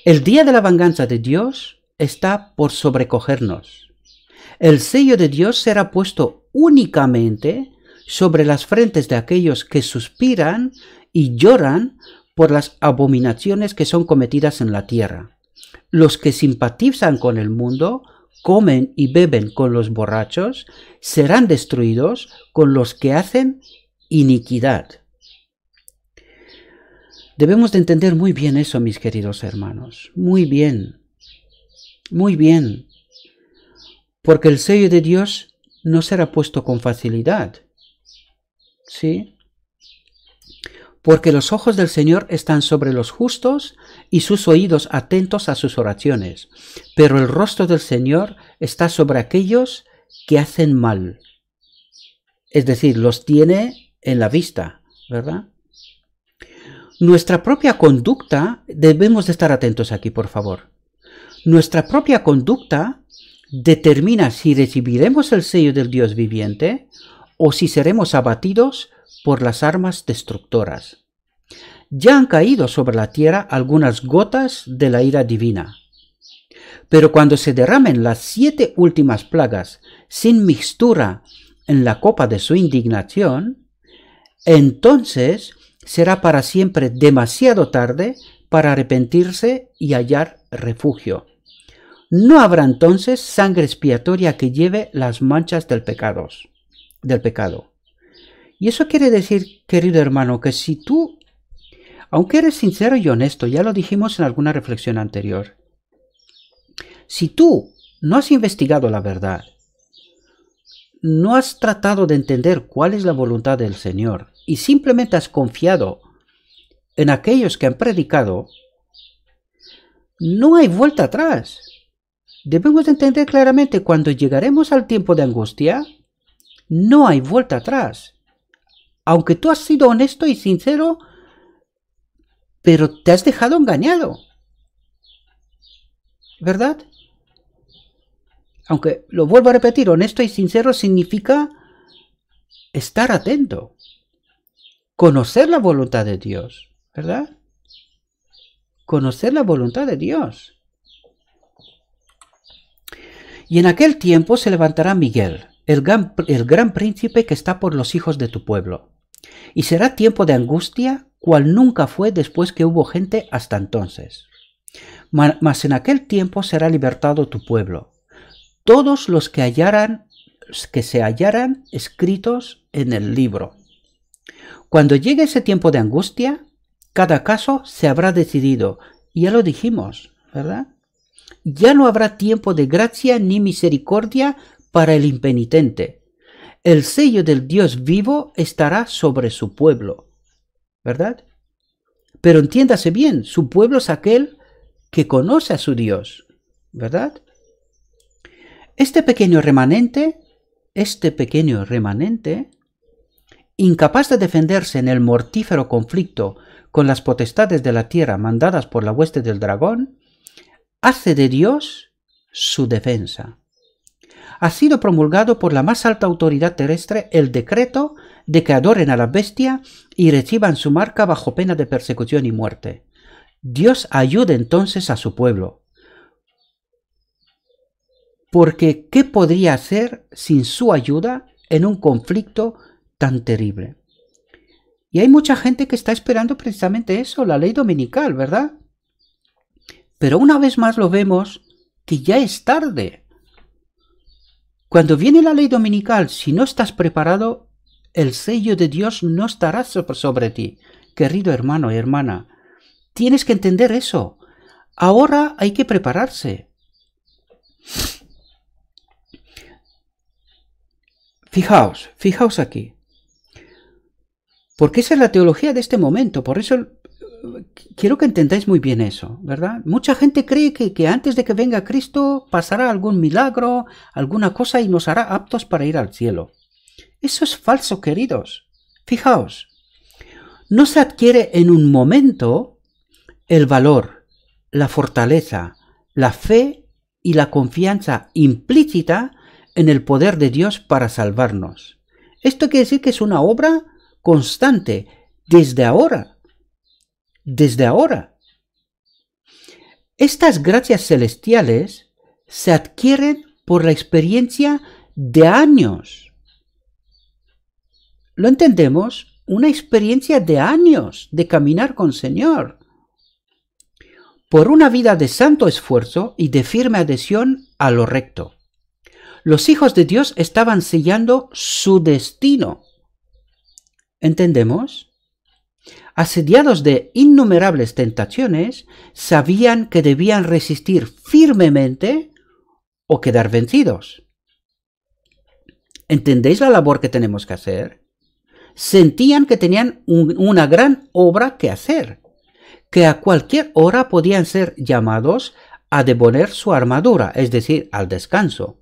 El día de la venganza de Dios está por sobrecogernos. El sello de Dios será puesto únicamente sobre las frentes de aquellos que suspiran y lloran por las abominaciones que son cometidas en la tierra. Los que simpatizan con el mundo, comen y beben con los borrachos, serán destruidos con los que hacen iniquidad. Debemos de entender muy bien eso, mis queridos hermanos. Muy bien. Muy bien. Porque el sello de Dios no será puesto con facilidad. ¿Sí? Porque los ojos del Señor están sobre los justos y sus oídos atentos a sus oraciones. Pero el rostro del Señor está sobre aquellos que hacen mal. Es decir, los tiene en la vista, ¿verdad? Nuestra propia conducta, debemos de estar atentos aquí, por favor. Nuestra propia conducta determina si recibiremos el sello del Dios viviente o si seremos abatidos por las armas destructoras. Ya han caído sobre la tierra algunas gotas de la ira divina. Pero cuando se derramen las 7 últimas plagas sin mixtura en la copa de su indignación, entonces será para siempre demasiado tarde para arrepentirse y hallar refugio. No habrá entonces sangre expiatoria que lleve las manchas del pecado. Y eso quiere decir, querido hermano, que si tú, aunque eres sincero y honesto, ya lo dijimos en alguna reflexión anterior, si tú no has investigado la verdad, no has tratado de entender cuál es la voluntad del Señor y simplemente has confiado en aquellos que han predicado, no hay vuelta atrás. Debemos entender claramente, cuando llegaremos al tiempo de angustia, no hay vuelta atrás. Aunque tú has sido honesto y sincero, pero te has dejado engañado, ¿verdad? Aunque, lo vuelvo a repetir, honesto y sincero significa estar atento, conocer la voluntad de Dios, ¿verdad? Conocer la voluntad de Dios. Y en aquel tiempo se levantará Miguel, el gran príncipe que está por los hijos de tu pueblo. Y será tiempo de angustia, cual nunca fue después que hubo gente hasta entonces. Mas en aquel tiempo será libertado tu pueblo, todos los que se hallaran escritos en el libro. Cuando llegue ese tiempo de angustia, cada caso se habrá decidido. Ya lo dijimos, ¿verdad? Ya no habrá tiempo de gracia ni misericordia para el impenitente. El sello del Dios vivo estará sobre su pueblo, ¿verdad? Pero entiéndase bien, su pueblo es aquel que conoce a su Dios, ¿verdad? Este pequeño remanente, incapaz de defenderse en el mortífero conflicto con las potestades de la tierra mandadas por la hueste del dragón, hace de Dios su defensa. Ha sido promulgado por la más alta autoridad terrestre el decreto de que adoren a la bestia y reciban su marca bajo pena de persecución y muerte. Dios ayude entonces a su pueblo. Porque ¿qué podría hacer sin su ayuda en un conflicto tan terrible? Y hay mucha gente que está esperando precisamente eso, la ley dominical, ¿verdad? Pero una vez más lo vemos que ya es tarde. Cuando viene la ley dominical, si no estás preparado, el sello de Dios no estará sobre ti. Querido hermano y hermana, tienes que entender eso. Ahora hay que prepararse. Fijaos aquí. Porque esa es la teología de este momento. Por eso quiero que entendáis muy bien eso, ¿verdad? Mucha gente cree que antes de que venga Cristo pasará algún milagro, alguna cosa y nos hará aptos para ir al cielo. Eso es falso, queridos. Fijaos, no se adquiere en un momento el valor, la fortaleza, la fe y la confianza implícita en el poder de Dios para salvarnos. Esto quiere decir que es una obra constante, desde ahora. Desde ahora. Estas gracias celestiales se adquieren por la experiencia de años. ¿Lo entendemos? Una experiencia de años de caminar con el Señor. Por una vida de santo esfuerzo y de firme adhesión a lo recto. Los hijos de Dios estaban sellando su destino. ¿Entendemos? Asediados de innumerables tentaciones, sabían que debían resistir firmemente o quedar vencidos. ¿Entendéis la labor que tenemos que hacer? Sentían que tenían una gran obra que hacer, que a cualquier hora podían ser llamados a deponer su armadura, es decir, al descanso,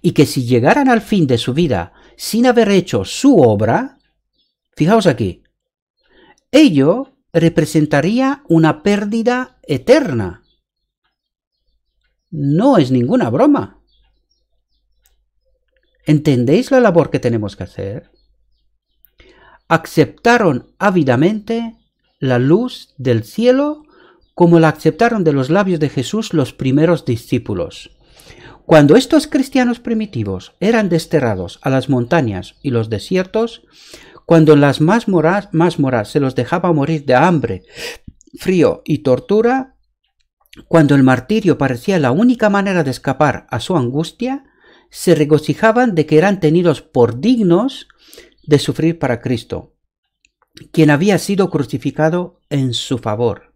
y que si llegaran al fin de su vida sin haber hecho su obra, fijaos aquí, ello representaría una pérdida eterna. No es ninguna broma. ¿Entendéis la labor que tenemos que hacer? Aceptaron ávidamente la luz del cielo como la aceptaron de los labios de Jesús los primeros discípulos. Cuando estos cristianos primitivos eran desterrados a las montañas y los desiertos, cuando en las másmoras se los dejaba morir de hambre, frío y tortura, cuando el martirio parecía la única manera de escapar a su angustia, se regocijaban de que eran tenidos por dignos de sufrir para Cristo, quien había sido crucificado en su favor.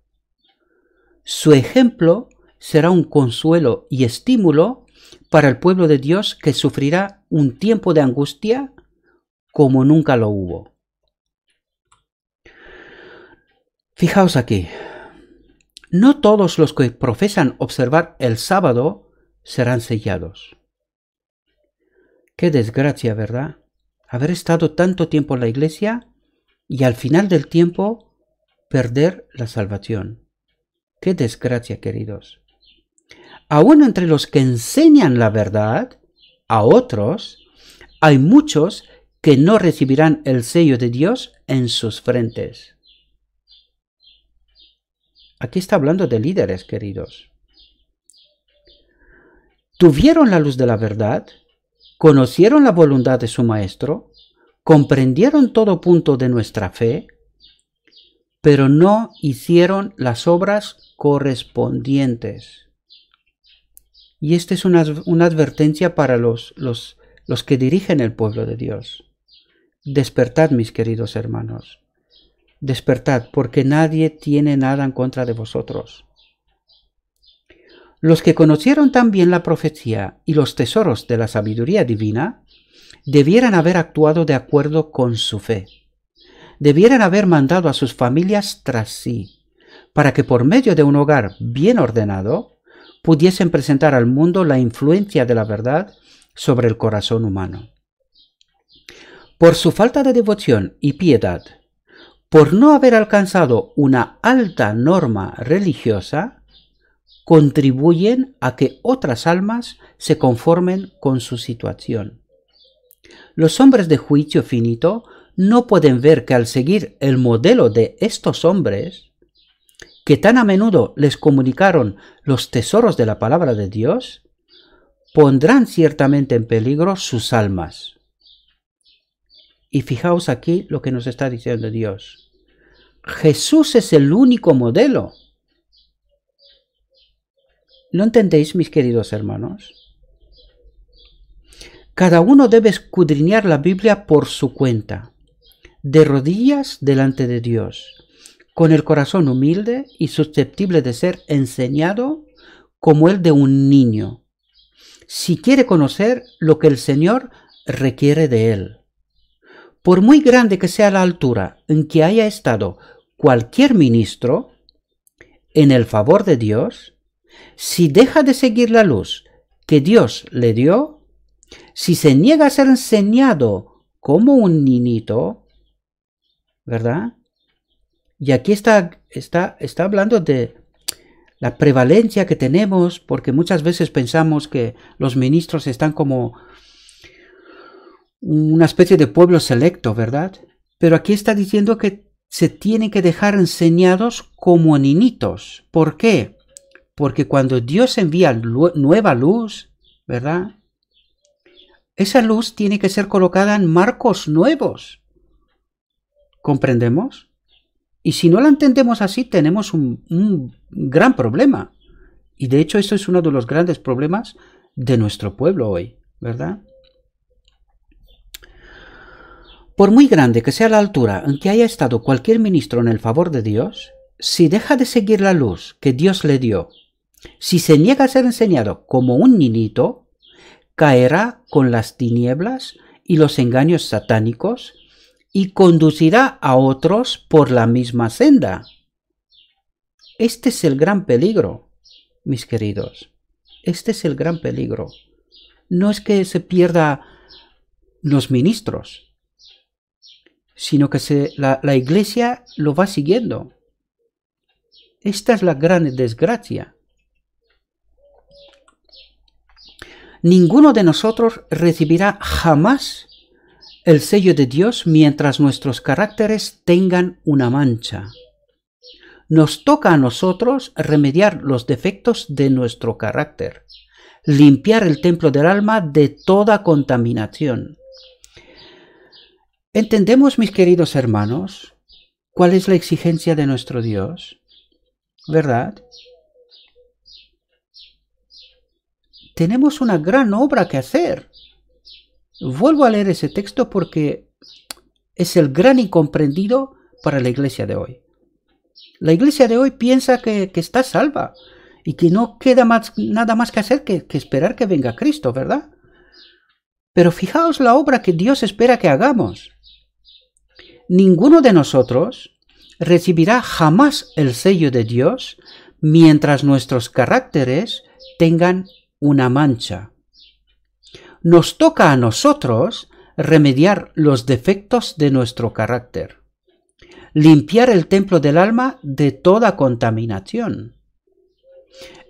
Su ejemplo será un consuelo y estímulo para el pueblo de Dios que sufrirá un tiempo de angustia como nunca lo hubo. Fijaos aquí, no todos los que profesan observar el sábado serán sellados. Qué desgracia, ¿verdad? Haber estado tanto tiempo en la iglesia y al final del tiempo perder la salvación. Qué desgracia, queridos. Aún entre los que enseñan la verdad a otros, hay muchos que no recibirán el sello de Dios en sus frentes. Aquí está hablando de líderes, queridos. Tuvieron la luz de la verdad, conocieron la voluntad de su Maestro, comprendieron todo punto de nuestra fe, pero no hicieron las obras correspondientes. Y esta es una advertencia para los que dirigen el pueblo de Dios. Despertad, mis queridos hermanos. Despertad, porque nadie tiene nada en contra de vosotros. Los que conocieron también la profecía y los tesoros de la sabiduría divina, debieran haber actuado de acuerdo con su fe. Debieran haber mandado a sus familias tras sí, para que por medio de un hogar bien ordenado, pudiesen presentar al mundo la influencia de la verdad sobre el corazón humano. Por su falta de devoción y piedad, por no haber alcanzado una alta norma religiosa, contribuyen a que otras almas se conformen con su situación. Los hombres de juicio finito no pueden ver que al seguir el modelo de estos hombres, que tan a menudo les comunicaron los tesoros de la palabra de Dios, pondrán ciertamente en peligro sus almas. Y fijaos aquí lo que nos está diciendo Dios. Jesús es el único modelo. ¿Lo entendéis, mis queridos hermanos? Cada uno debe escudriñar la Biblia por su cuenta, de rodillas delante de Dios, con el corazón humilde y susceptible de ser enseñado como el de un niño, si quiere conocer lo que el Señor requiere de él. Por muy grande que sea la altura en que haya estado cualquier ministro en el favor de Dios, si deja de seguir la luz que Dios le dio, si se niega a ser enseñado como un niñito, ¿verdad? Y aquí está hablando de la prevalencia que tenemos, porque muchas veces pensamos que los ministros están como una especie de pueblo selecto, ¿verdad? Pero aquí está diciendo que se tienen que dejar enseñados como niñitos. ¿Por qué? Porque cuando Dios envía nueva luz, ¿verdad? Esa luz tiene que ser colocada en marcos nuevos. ¿Comprendemos? Y si no la entendemos así, tenemos un gran problema. Y de hecho, eso es uno de los grandes problemas de nuestro pueblo hoy, ¿verdad? Por muy grande que sea la altura en que haya estado cualquier ministro en el favor de Dios, si deja de seguir la luz que Dios le dio, si se niega a ser enseñado como un niñito, caerá con las tinieblas y los engaños satánicos y conducirá a otros por la misma senda. Este es el gran peligro, mis queridos. Este es el gran peligro. No es que se pierda los ministros, sino que la iglesia lo va siguiendo. Esta es la gran desgracia. Ninguno de nosotros recibirá jamás el sello de Dios mientras nuestros caracteres tengan una mancha. Nos toca a nosotros remediar los defectos de nuestro carácter, limpiar el templo del alma de toda contaminación. ¿Entendemos, mis queridos hermanos, cuál es la exigencia de nuestro Dios? ¿Verdad? Tenemos una gran obra que hacer. Vuelvo a leer ese texto porque es el gran incomprendido para la iglesia de hoy. La iglesia de hoy piensa que está salva y que no queda nada más que hacer que esperar que venga Cristo, ¿verdad? Pero fijaos la obra que Dios espera que hagamos. Ninguno de nosotros recibirá jamás el sello de Dios mientras nuestros caracteres tengan una mancha. Nos toca a nosotros remediar los defectos de nuestro carácter, limpiar el templo del alma de toda contaminación.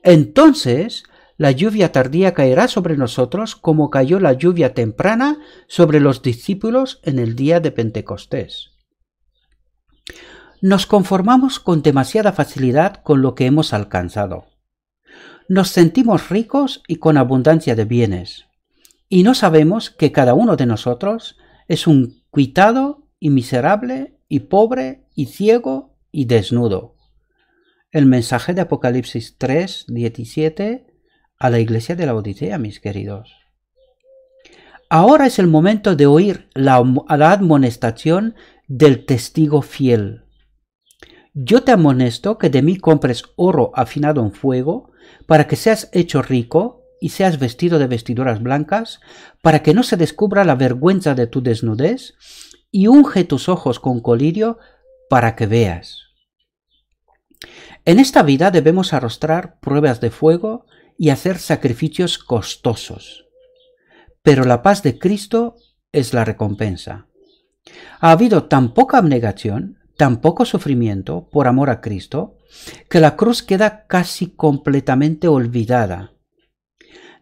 Entonces, la lluvia tardía caerá sobre nosotros como cayó la lluvia temprana sobre los discípulos en el día de Pentecostés. Nos conformamos con demasiada facilidad con lo que hemos alcanzado. Nos sentimos ricos y con abundancia de bienes, y no sabemos que cada uno de nosotros es un cuitado y miserable y pobre y ciego y desnudo. El mensaje de Apocalipsis 3:17 a la iglesia de la Odisea, mis queridos. Ahora es el momento de oír la admonestación del testigo fiel. Yo te amonesto que de mí compres oro afinado en fuego, para que seas hecho rico y seas vestido de vestiduras blancas, para que no se descubra la vergüenza de tu desnudez, y unge tus ojos con colirio para que veas. En esta vida debemos arrostrar pruebas de fuego y hacer sacrificios costosos. Pero la paz de Cristo es la recompensa. Ha habido tan poca abnegación, tan poco sufrimiento por amor a Cristo, que la cruz queda casi completamente olvidada.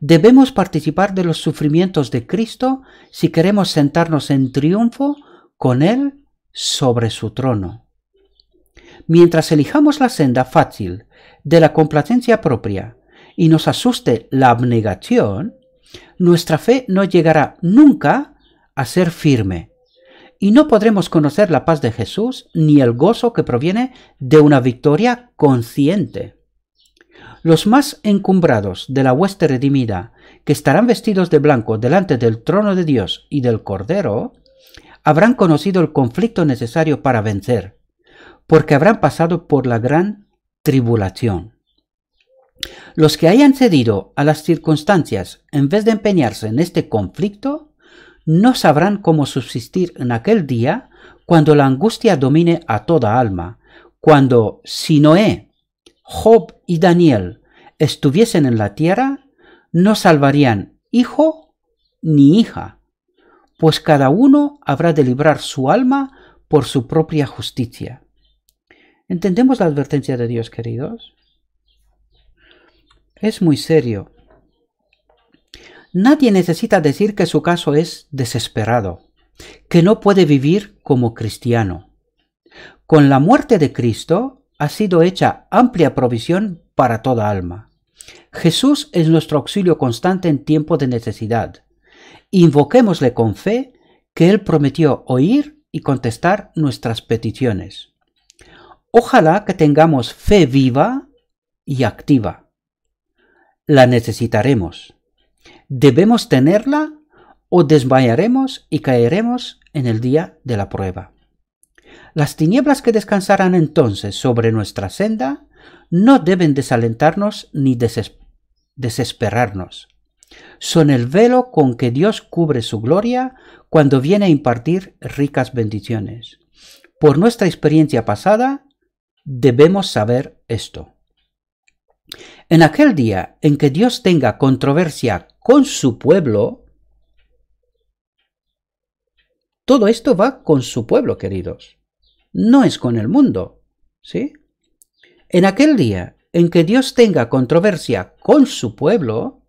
Debemos participar de los sufrimientos de Cristo si queremos sentarnos en triunfo con Él sobre su trono. Mientras elijamos la senda fácil de la complacencia propia y nos asuste la abnegación, nuestra fe no llegará nunca a ser firme y no podremos conocer la paz de Jesús ni el gozo que proviene de una victoria consciente. Los más encumbrados de la hueste redimida, que estarán vestidos de blanco delante del trono de Dios y del Cordero, habrán conocido el conflicto necesario para vencer, porque habrán pasado por la gran tribulación. Los que hayan cedido a las circunstancias en vez de empeñarse en este conflicto, no sabrán cómo subsistir en aquel día cuando la angustia domine a toda alma, cuando si Noé, Job y Daniel estuviesen en la tierra, no salvarían hijo ni hija, pues cada uno habrá de librar su alma por su propia justicia. ¿Entendemos la advertencia de Dios, queridos? Es muy serio. Nadie necesita decir que su caso es desesperado, que no puede vivir como cristiano. Con la muerte de Cristo ha sido hecha amplia provisión para toda alma. Jesús es nuestro auxilio constante en tiempo de necesidad. Invoquémosle con fe, que Él prometió oír y contestar nuestras peticiones. Ojalá que tengamos fe viva y activa. La necesitaremos. Debemos tenerla o desmayaremos y caeremos en el día de la prueba. Las tinieblas que descansarán entonces sobre nuestra senda no deben desalentarnos ni desesperarnos. Son el velo con que Dios cubre su gloria cuando viene a impartir ricas bendiciones. Por nuestra experiencia pasada, debemos saber esto. En aquel día en que Dios tenga controversia con su pueblo, todo esto va con su pueblo, queridos. No es con el mundo, ¿sí? En aquel día en que Dios tenga controversia con su pueblo,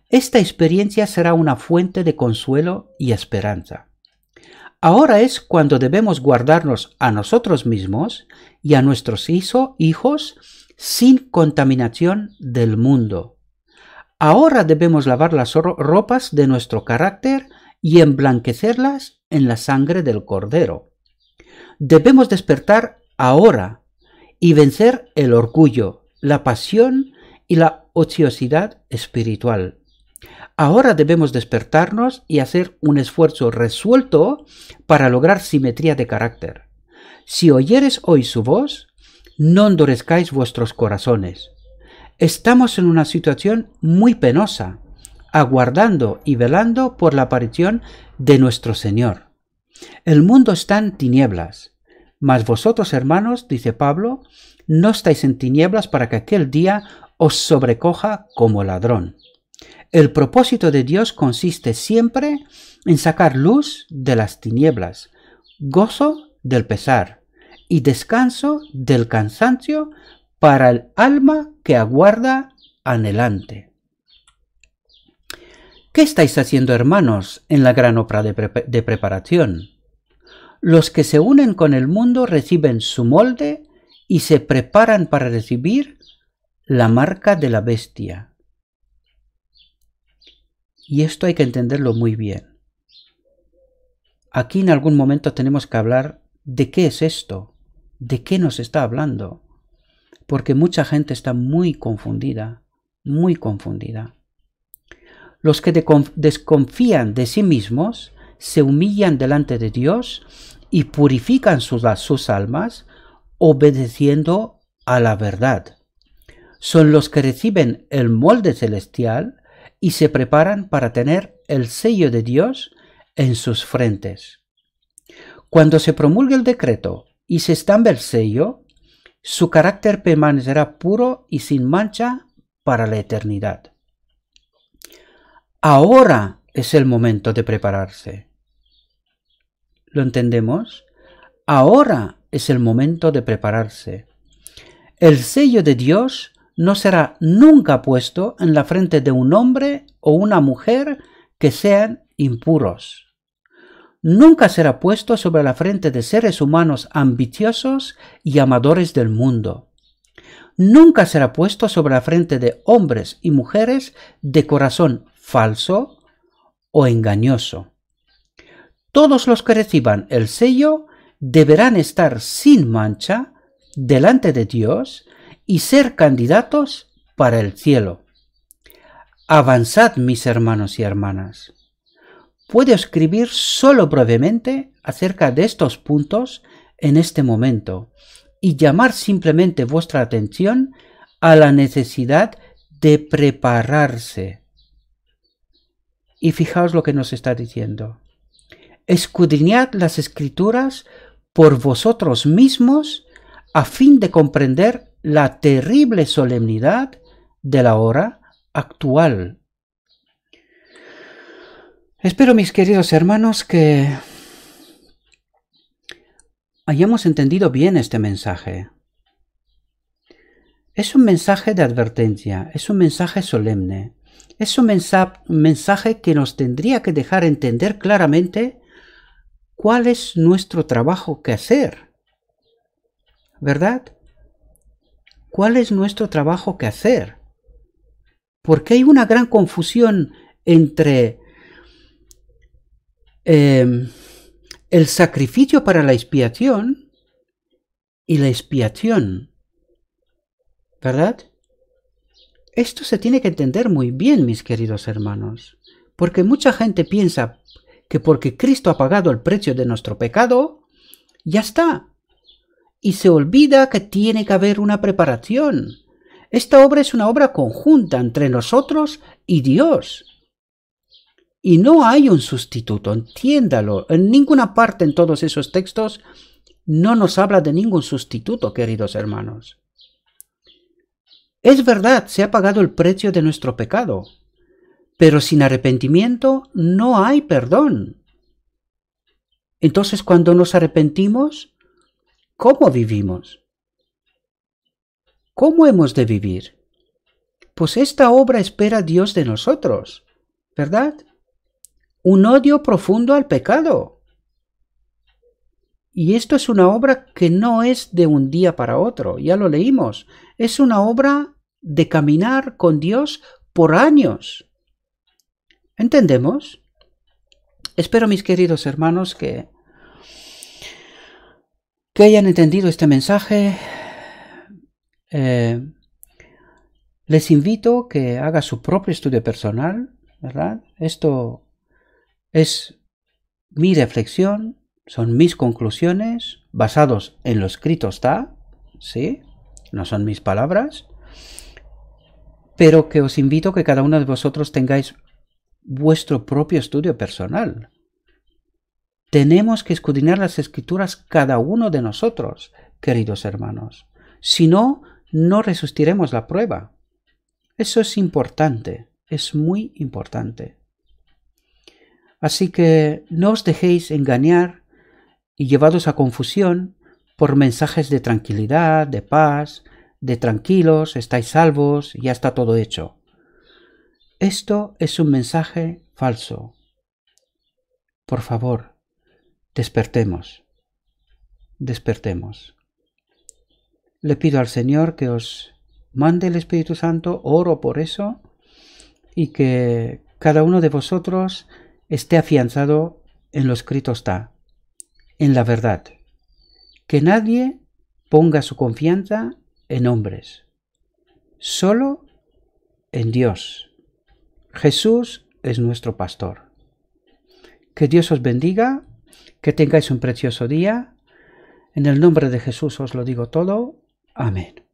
esta experiencia será una fuente de consuelo y esperanza. Ahora es cuando debemos guardarnos a nosotros mismos y a nuestros hijos sin contaminación del mundo. Ahora debemos lavar las ropas de nuestro carácter y emblanquecerlas en la sangre del Cordero. Debemos despertar ahora y vencer el orgullo, la pasión y la ociosidad espiritual. Ahora debemos despertarnos y hacer un esfuerzo resuelto para lograr simetría de carácter. Si oyeres hoy su voz, no endurezcáis vuestros corazones. Estamos en una situación muy penosa, aguardando y velando por la aparición de nuestro Señor. El mundo está en tinieblas, mas vosotros, hermanos, dice Pablo, no estáis en tinieblas para que aquel día os sobrecoja como ladrón. El propósito de Dios consiste siempre en sacar luz de las tinieblas, gozo del pesar y descanso del cansancio para el alma que aguarda anhelante. ¿Qué estáis haciendo, hermanos, en la gran obra de preparación? Los que se unen con el mundo reciben su molde y se preparan para recibir la marca de la bestia. Y esto hay que entenderlo muy bien. Aquí en algún momento tenemos que hablar de qué es esto, de qué nos está hablando, porque mucha gente está muy confundida, muy confundida. Los que desconfían de sí mismos se humillan delante de Dios y purifican sus almas obedeciendo a la verdad. Son los que reciben el molde celestial y se preparan para tener el sello de Dios en sus frentes. Cuando se promulgue el decreto y se estampe el sello, su carácter permanecerá puro y sin mancha para la eternidad. Ahora es el momento de prepararse. ¿Lo entendemos? Ahora es el momento de prepararse. El sello de Dios no será nunca puesto en la frente de un hombre o una mujer que sean impuros. Nunca será puesto sobre la frente de seres humanos ambiciosos y amadores del mundo. Nunca será puesto sobre la frente de hombres y mujeres de corazón falso o engañoso. Todos los que reciban el sello deberán estar sin mancha delante de Dios y ser candidatos para el cielo. Avanzad, mis hermanos y hermanas. Puedo escribir solo brevemente acerca de estos puntos en este momento y llamar simplemente vuestra atención a la necesidad de prepararse. Y fijaos lo que nos está diciendo. Escudriñad las Escrituras por vosotros mismos a fin de comprender la terrible solemnidad de la hora actual. Espero, mis queridos hermanos, que hayamos entendido bien este mensaje. Es un mensaje de advertencia, es un mensaje solemne, es un mensaje que nos tendría que dejar entender claramente cuál es nuestro trabajo que hacer. ¿Verdad? ¿Cuál es nuestro trabajo que hacer? Porque hay una gran confusión entre el sacrificio para la expiación y la expiación. ¿Verdad? Esto se tiene que entender muy bien, mis queridos hermanos, porque mucha gente piensa que porque Cristo ha pagado el precio de nuestro pecado, ya está. Y se olvida que tiene que haber una preparación. Esta obra es una obra conjunta entre nosotros y Dios. Y no hay un sustituto, entiéndalo. En ninguna parte en todos esos textos no nos habla de ningún sustituto, queridos hermanos. Es verdad, se ha pagado el precio de nuestro pecado, pero sin arrepentimiento no hay perdón. Entonces, cuando nos arrepentimos, ¿cómo vivimos? ¿Cómo hemos de vivir? Pues esta obra espera Dios de nosotros, ¿verdad? Un odio profundo al pecado. Y esto es una obra que no es de un día para otro, ya lo leímos. Es una obra de caminar con Dios por años. ¿Entendemos? Espero, mis queridos hermanos, que hayan entendido este mensaje. Les invito a que haga su propio estudio personal, ¿verdad? Esto es mi reflexión, son mis conclusiones, basados en lo escrito está, ¿sí? No son mis palabras, pero que os invito a que cada uno de vosotros tengáis vuestro propio estudio personal. Tenemos que escudriñar las Escrituras cada uno de nosotros, queridos hermanos. Si no, no resistiremos la prueba. Eso es importante, es muy importante. Así que no os dejéis engañar y llevados a confusión por mensajes de tranquilidad, de paz, de tranquilos, estáis salvos, ya está todo hecho. Esto es un mensaje falso. Por favor, despertemos. Despertemos. Le pido al Señor que os mande el Espíritu Santo, oro por eso, y que cada uno de vosotros esté afianzado en lo escrito está, en la verdad. Que nadie ponga su confianza en hombres, solo en Dios. Jesús es nuestro pastor. Que Dios os bendiga, que tengáis un precioso día. En el nombre de Jesús os lo digo todo. Amén.